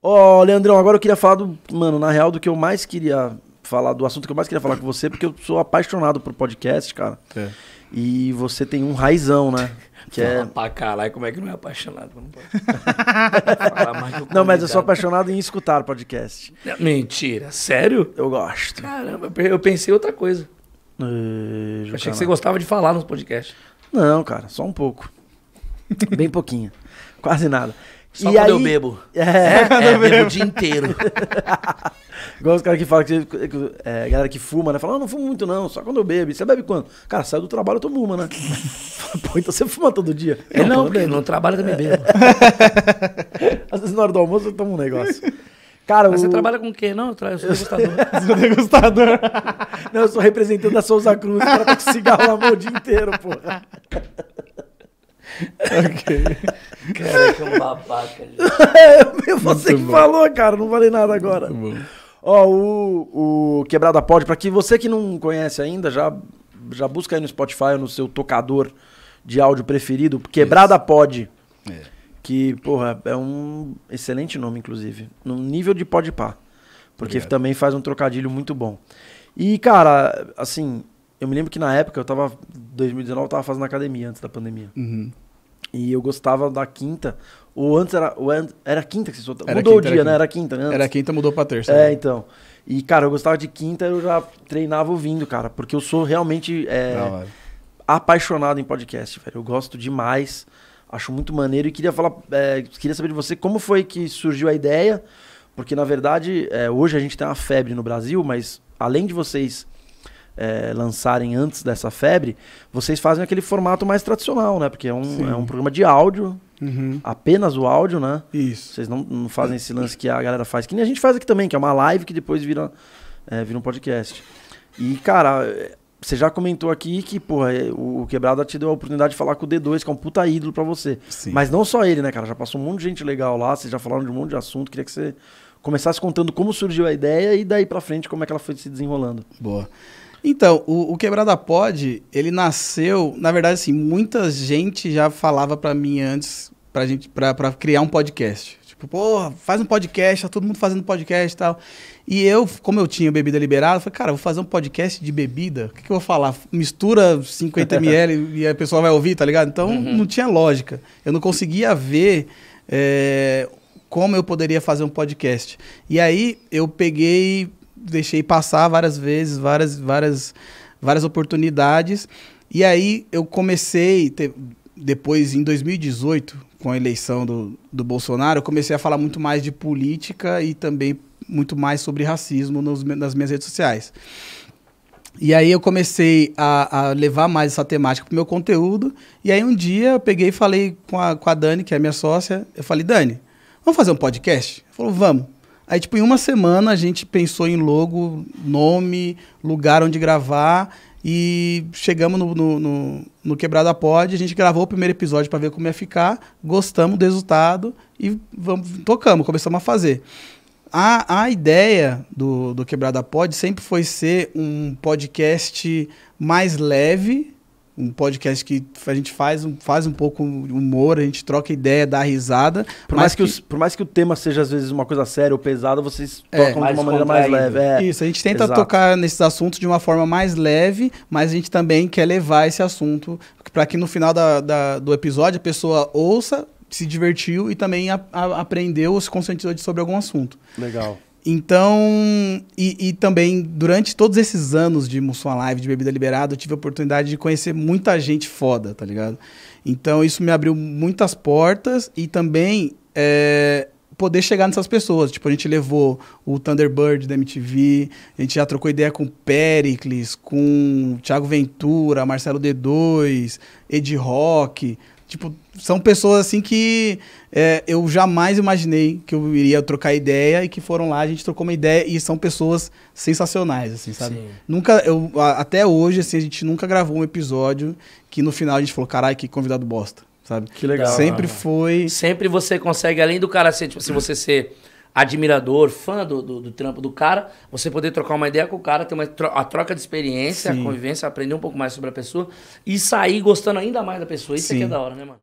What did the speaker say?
Ó, Leandrão, agora eu queria falar mano, na real, do que eu mais queria falar, do assunto que eu mais queria falar com você, porque eu sou apaixonado por podcast, cara. É. E você tem um raizão, né? Que fala pra caralho, como é que não é apaixonado? Não, pode falar mais não, mas eu sou apaixonado em escutar podcast. Mentira, sério? Eu gosto. Caramba, eu pensei outra coisa. Achei que você gostava de falar nos podcasts. Não, cara, só um pouco. Bem pouquinho. Quase nada. Só quando eu bebo. Bebo o dia inteiro. Igual os caras que falam galera que fuma, né? Fala, não fumo muito não, só quando eu bebo. Você bebe quando? Cara, sai do trabalho eu tomo uma, né? Pô, então você fuma todo dia. Não, porque no trabalho eu também bebo. Às vezes na hora do almoço eu tomo um negócio. Cara, mas você trabalha com o quê? Não, eu sou degustador. Sou degustador. Não, eu sou representante da Souza Cruz. O cara tá com cigarro na mão o dia inteiro, porra. Ok. Cara, que é um babaca, gente. Você muito que bom. Falou, cara, não falei nada agora. Ó, o Quebrada Pod, pra que você que não conhece ainda, já busca aí no Spotify ou no seu tocador de áudio preferido, Quebrada Pod. Que, porra, é um excelente nome, inclusive. No nível de Podpah. Porque obrigado. Também faz um trocadilho muito bom. E, cara, assim, eu me lembro que na época, 2019, eu tava fazendo academia antes da pandemia. Uhum. E eu gostava da quinta. Ou antes era quinta que você soltava. Mudou quinta, o dia, né? Era quinta, né? Era quinta, mudou pra terça. É, então. E, cara, eu gostava de quinta, eu já treinava ouvindo, cara. Porque eu sou realmente apaixonado em podcast, velho. Eu gosto demais. Acho muito maneiro. E queria saber de você como foi que surgiu a ideia. Porque, na verdade, hoje a gente tem uma febre no Brasil, mas além de vocês lançarem antes dessa febre, vocês fazem aquele formato mais tradicional, né? Porque é um programa de áudio, apenas o áudio, né? Isso. Vocês não fazem esse lance que a galera faz, que nem a gente faz aqui também, que é uma live que depois vira um podcast. E, cara, você já comentou aqui que, porra, o Quebrada te deu a oportunidade de falar com o D2, que é um puta ídolo pra você. Sim. Mas não só ele, né, cara? Já passou um monte de gente legal lá, vocês já falaram de um monte de assunto. Queria que você começasse contando como surgiu a ideia e daí pra frente como é que ela foi se desenrolando. Boa. Então, o Quebrada Pod, ele nasceu... Na verdade, assim, muita gente já falava pra mim antes pra criar um podcast. Tipo, porra, faz um podcast, tá todo mundo fazendo podcast e tal. E eu, como eu tinha bebida liberada, eu falei, cara, vou fazer um podcast de bebida. O que eu vou falar? Mistura 50 ml e a pessoa vai ouvir, tá ligado? Então, não tinha lógica. Eu não conseguia ver como eu poderia fazer um podcast. E aí, eu peguei... Deixei passar várias vezes, várias oportunidades. E aí eu comecei, depois em 2018, com a eleição do Bolsonaro, eu comecei a falar muito mais de política e também muito mais sobre racismo nas minhas redes sociais. E aí eu comecei a levar mais essa temática para o meu conteúdo. E aí um dia eu peguei e falei com a Dani, que é a minha sócia, eu falei, Dani, vamos fazer um podcast? Ela falou, vamos. Aí, tipo, em uma semana a gente pensou em logo, nome, lugar onde gravar e chegamos no Quebrada Pod, a gente gravou o primeiro episódio para ver como ia ficar, gostamos do resultado e começamos a fazer. A ideia do Quebrada Pod sempre foi ser um podcast mais leve, um podcast que a gente faz um pouco humor, a gente troca ideia, dá risada. Por mais que o tema seja, às vezes, uma coisa séria ou pesada, vocês tocam de uma maneira mais leve. Isso, a gente tenta tocar nesses assuntos de uma forma mais leve, mas a gente também quer levar esse assunto para que no final do episódio a pessoa ouça, se divertiu e também aprendeu ou se conscientizou sobre algum assunto. Legal. Então, e também, durante todos esses anos de Mussum Live, de Bebida Liberada, eu tive a oportunidade de conhecer muita gente foda, tá ligado? Então, isso me abriu muitas portas e também poder chegar nessas pessoas. Tipo, a gente levou o Thunderbird da MTV, a gente já trocou ideia com o Pericles, com o Thiago Ventura, Marcelo D2, Ed Rock. Tipo, são pessoas assim que eu jamais imaginei que eu iria trocar ideia e que foram lá, a gente trocou uma ideia e são pessoas sensacionais, assim, sabe? Sim. Até hoje, assim, a gente nunca gravou um episódio que no final a gente falou, caralho, que convidado bosta, sabe? Que legal. Sempre foi... Sempre você consegue, além do cara ser, tipo, se você ser admirador, fã do trampo do cara, você poder trocar uma ideia com o cara, ter a troca de experiência, sim, a convivência, aprender um pouco mais sobre a pessoa e sair gostando ainda mais da pessoa. Isso aqui é da hora, né, mano?